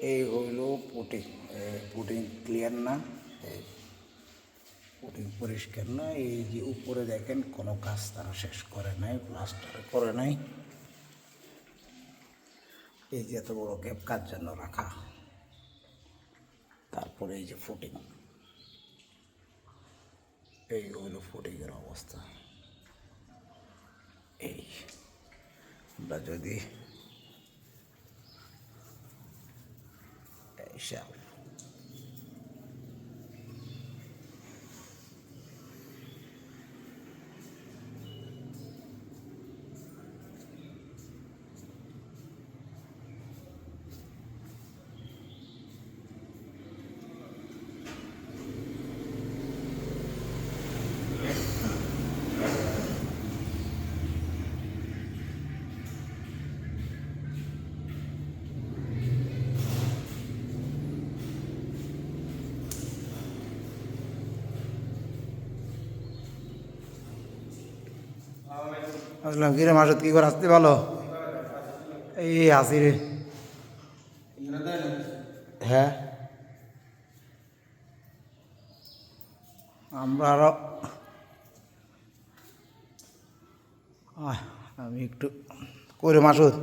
এই হইল putting. Putting clear না, পুটিং পরিষ্কার না। এই যে উপরে দেখেন কোনো কাজ তারা শেষ করে নাই, প্লাস্টার করে নাই। এই যে এত বড় গ্যাপ কার জন্য রাখা। তারপরে এই যে ফুটিং, এই হইল ফুটিংয়ের অবস্থা। এই আমরা যদি এইসব আসলাম কিরে মাসুদ, কি করে আসতে ভালো? এই আসি রে। হ্যাঁ, আমরা আরো আমি একটু করে মাসুদ